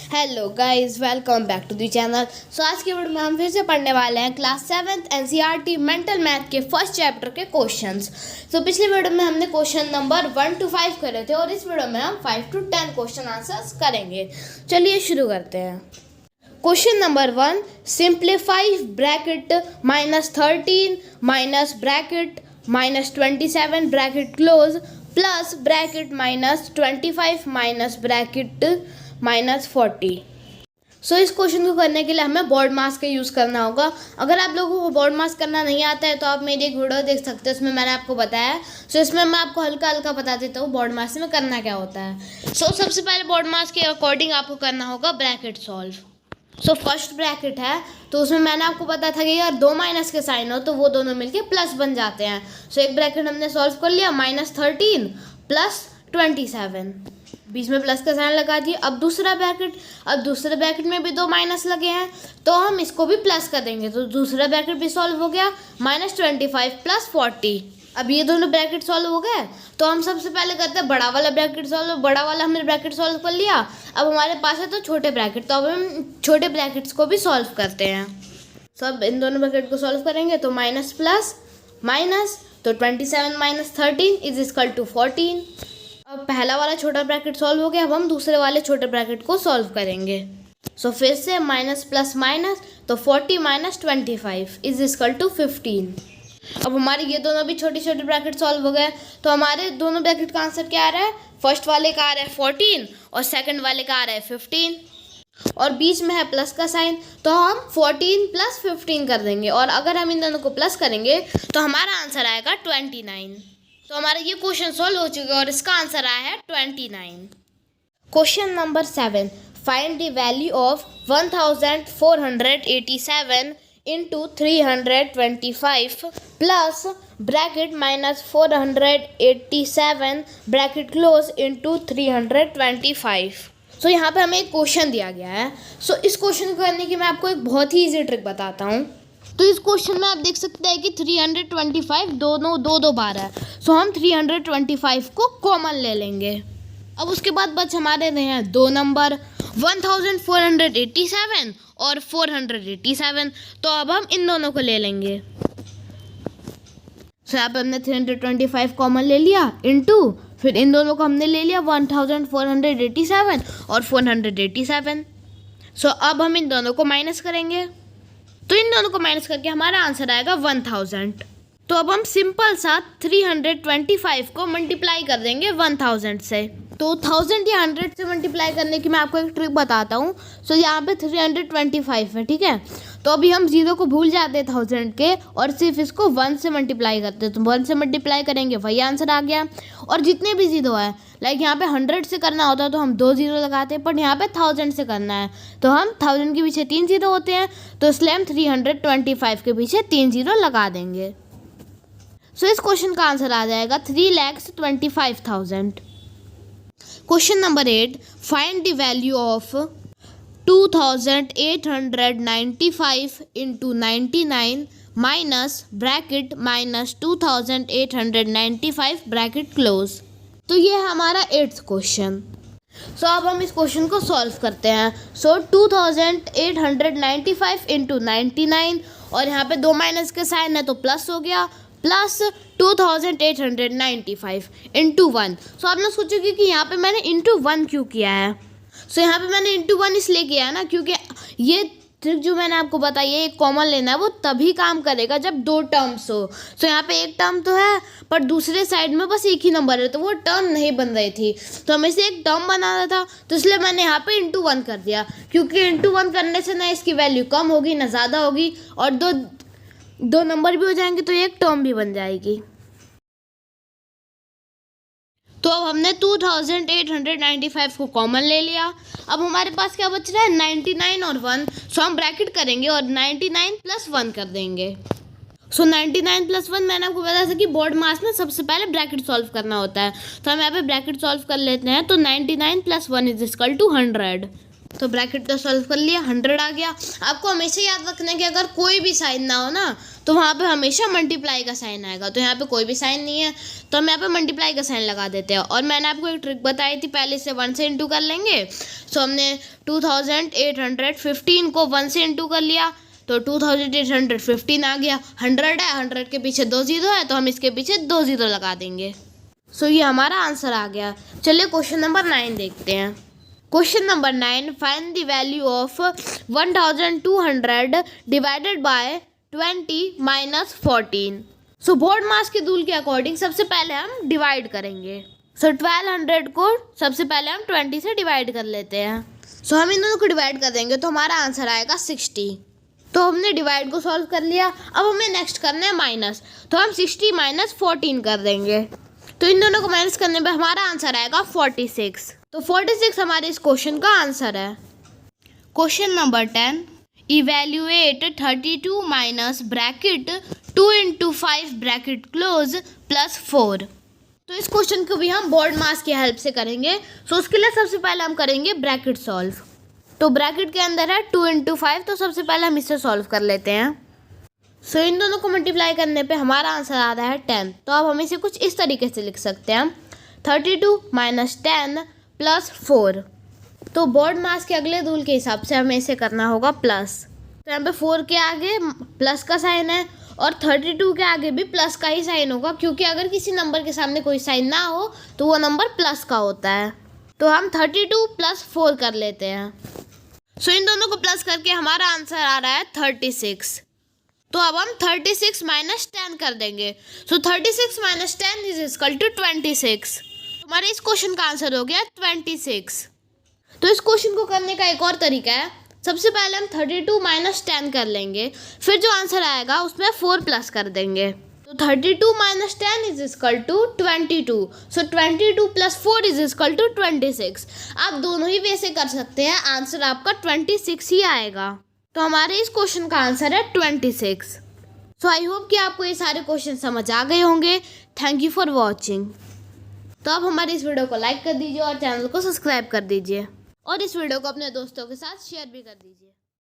Hello guys, welcome back to the channel. So आज के video में हम फिर से पढ़ने वाले हैं class 7th NCERT mental math के फर्स्ट चैप्टर के क्वेश्चंस। सो पिछले वीडियो में हमने क्वेश्चन नंबर 1 to 5 करे थे और इस वीडियो में हम 5 to 10 क्वेश्चन आंसर्स करेंगे। चलिए शुरू करते हैं। Question number 1, simplify bracket -13 minus bracket -27 bracket close plus bracket -25 minus bracket -40। सो इस क्वेश्चन को करने के लिए हमें बोर्ड मास का यूज़ करना होगा। अगर आप लोगों को बोर्ड मास करना नहीं आता है तो आप मेरी एक वीडियो देख सकते हैं, उसमें मैंने आपको बताया। सो इसमें मैं आपको हल्का हल्का बता देता हूँ बोर्ड मास में करना क्या होता है। सो सबसे पहले बोर्ड मास के अकॉर्डिंग आपको करना होगा bracket solve. So first bracket है तो उसमें मैंने आपको बताया था कि अगर 2 माइनस के साइन हो तो वो दोनों मिलके प्लस बन जाते हैं। सो एक ब्रैकेट हमने सॉल्व कर लिया, -13 प्लस 27, बीच में प्लस का साइन लगा दिए। अब दूसरे ब्रैकेट में भी 2 माइनस लगे हैं तो हम इसको भी प्लस कर देंगे, तो दूसरा ब्रैकेट भी सॉल्व हो गया, -25 प्लस 40। अब ये दोनों ब्रैकेट सॉल्व हो गए तो हम सबसे पहले करते हैं बड़ा वाला ब्रैकेट सॉल्व। बड़ा वाला हमने ब्रैकेट सॉल्व कर लिया, अब हमारे पास है तो छोटे ब्रैकेट, तो अब हम छोटे ब्रैकेट्स को भी सॉल्व करते हैं। सब इन दोनों ब्रैकेट को सॉल्व करेंगे तो माइनस प्लस माइनस, तो 27 माइनस 13 इज इक्वल टू 14। अब पहला वाला छोटा ब्रैकेट सॉल्व हो गया, अब हम दूसरे वाले छोटे ब्रैकेट को सॉल्व करेंगे। सो फिर से माइनस प्लस माइनस, तो 40 माइनस 25 इज इक्वल टू 15। अब हमारे ये दोनों भी छोटे छोटे ब्रैकेट सॉल्व हो गए तो हमारे दोनों ब्रैकेट का आंसर क्या आ रहा है? फर्स्ट वाले का आ रहा है 14 और सेकंड वाले का आ रहा है 15 और बीच में है प्लस का साइन, तो हम 14 प्लस 15 कर देंगे और अगर हम इन दोनों को प्लस करेंगे तो हमारा आंसर आएगा 29। तो हमारा ये क्वेश्चन सॉल्व हो चुका है और इसका आंसर आया है 29। Question number 7, find the value of 1487 into 325 plus bracket -487 bracket close into 325। सो यहाँ पे हमें एक क्वेश्चन दिया गया है। सो इस क्वेश्चन को करने की मैं आपको एक बहुत ही ईजी ट्रिक बताता हूँ। तो इस क्वेश्चन में आप देख सकते हैं कि 325 दोनों दो बार है। सो हम 325 को कॉमन ले लेंगे। अब उसके बाद बच हमारे रहे हैं दो नंबर 1487 और 487, तो अब हम इन दोनों को ले लेंगे। सो यहाँ पे हमने 325 कॉमन ले लिया इनटू, फिर इन दोनों को हमने ले लिया 1487 और 487। सो अब हम इन दोनों को माइनस करेंगे, तो इन दोनों को माइनस करके हमारा आंसर आएगा 1000। तो अब हम सिंपल सा 325 को मल्टीप्लाई कर देंगे 1000 से। तो 1000 या 100 से मल्टीप्लाई करने की मैं आपको एक ट्रिक बताता हूँ। सो यहाँ पे 325 है, ठीक है। तो अभी हम 0 को भूल जाते हैं 1000 के और सिर्फ इसको 1 से मल्टीप्लाई करते हैं, तो 1 से मल्टीप्लाई करेंगे वही आंसर आ गया। और जितने भी 0 है, लाइक यहाँ पे 100 से करना होता है तो हम 2 0 लगाते हैं, पर यहाँ पे 1000 से करना है तो हम 1000 के पीछे 3 0 होते हैं, तो इसलिए हम 325 के पीछे 3 0 लगा देंगे। सो इस क्वेश्चन का आंसर आ जाएगा 3,25,000। Question number 8, find the value of 2895 into 99 minus bracket -2895 bracket close. तो ये है हमारा 8th क्वेश्चन। सो अब हम इस क्वेश्चन को सॉल्व करते हैं। सो 2895 into 99 और यहाँ पे 2 माइनस के साइन है तो प्लस हो गया, प्लस 2895 इंटू 1। सो आपने सोचोगे कि यहाँ पे मैंने इंटू 1 क्यों किया है। सो यहाँ पे मैंने इंटू 1 इसलिए किया है ना, क्योंकि ये ट्रिक जो मैंने आपको बताई है, एक कॉमन लेना है, वो तभी काम करेगा जब 2 टर्म्स हो। सो यहाँ पे एक टर्म तो है पर दूसरे साइड में बस एक ही नंबर है, तो वो टर्म नहीं बन रही थी, तो हमें से एक टर्म बनाना था, तो इसलिए मैंने यहाँ पे इंटू 1 कर दिया। क्योंकि इंटू 1 करने से ना इसकी वैल्यू कम होगी ना ज़्यादा होगी और दो नंबर भी हो जाएंगे तो एक टर्म भी बन जाएगी। तो अब हमने 2895 को कॉमन ले लिया। अब हमारे पास क्या बच रहा है? 99 और 1। सो हम ब्रैकेट करेंगे और 99 प्लस 1 कर देंगे। सो 99 प्लस 1 मैंने आपको बताया था कि बोर्ड मास में सबसे पहले ब्रैकेट सॉल्व करना होता है, तो हम यहाँ पे ब्रैकेट सॉल्व कर लेते हैं। तो 99 प्लस 1 इज इक्वल टू 100। तो ब्रैकेट तो सॉल्व कर लिया, 100 आ गया। आपको हमेशा याद रखना है कि अगर कोई भी साइन ना हो ना तो वहाँ पे हमेशा मल्टीप्लाई का साइन आएगा। तो यहाँ पे कोई भी साइन नहीं है तो हम यहाँ पे मल्टीप्लाई का साइन लगा देते हैं। और मैंने आपको एक ट्रिक बताई थी, पहले से 1 से इंटू कर लेंगे। सो हमने 2815 को 1 से इंटू कर लिया तो 2815 आ गया। 100 है, 100 के पीछे 2 जीरो है तो हम इसके पीछे 2 जीरो लगा देंगे। सो ये हमारा आंसर आ गया। चलिए क्वेश्चन नंबर 9 देखते हैं। Question number 9, find the value of 1200 divided by 20 minus 14। So BODMAS के रूल के अकॉर्डिंग सबसे पहले हम डिवाइड करेंगे। सो 1200 को सबसे पहले हम 20 से डिवाइड कर लेते हैं। सो हम इन दोनों को डिवाइड कर देंगे तो हमारा आंसर आएगा 60। तो हमने डिवाइड को सॉल्व कर लिया। अब हमें नेक्स्ट करना है माइनस, तो हम 60 माइनस 14 कर देंगे। तो इन दोनों को माइनस करने पे हमारा आंसर आएगा 46। तो 46 हमारे इस क्वेश्चन का आंसर है। Question number 10, evaluate 32 minus bracket 2 into 5 bracket close plus 4। तो इस क्वेश्चन को भी हम बोर्ड मास की हेल्प से करेंगे। सो उसके लिए सबसे पहले हम करेंगे ब्रैकेट सॉल्व। तो ब्रैकेट के अंदर है 2 इंटू 5, तो सबसे पहले हम इससे सॉल्व कर लेते हैं। सो इन दोनों को मल्टीप्लाई करने पे हमारा आंसर आ रहा है 10। तो अब हम इसे कुछ इस तरीके से लिख सकते हैं, 32 माइनस 10 प्लस 4। तो बोर्ड मास के अगले रूल के हिसाब से हमें इसे करना होगा प्लस। तो यहाँ पे 4 के आगे प्लस का साइन है और 32 के आगे भी प्लस का ही साइन होगा, क्योंकि अगर किसी नंबर के सामने कोई साइन ना हो तो वो नंबर प्लस का होता है। तो हम 32 प्लस 4 कर लेते हैं। सो इन दोनों को प्लस करके हमारा आंसर आ रहा है 36। तो अब हम 36 माइनस 10 कर देंगे। सो 36 माइनस 10 इज इक्वल टू 26। हमारे इस क्वेश्चन का आंसर हो गया 26। तो इस क्वेश्चन को करने का एक और तरीका है, सबसे पहले हम 32 माइनस 10 कर लेंगे, फिर जो आंसर आएगा उसमें 4 प्लस कर देंगे। तो 32 minus 10 is equal to 22। So 22 plus 4 is equal to 26। आप दोनों ही वैसे कर सकते हैं, आंसर आपका 26 ही आएगा। तो हमारे इस क्वेश्चन का आंसर है 26। सो आई होप कि आपको ये सारे क्वेश्चन समझ आ गए होंगे। Thank you for watching. तो आप हमारे इस वीडियो को लाइक कर दीजिए और चैनल को सब्सक्राइब कर दीजिए और इस वीडियो को अपने दोस्तों के साथ शेयर भी कर दीजिए।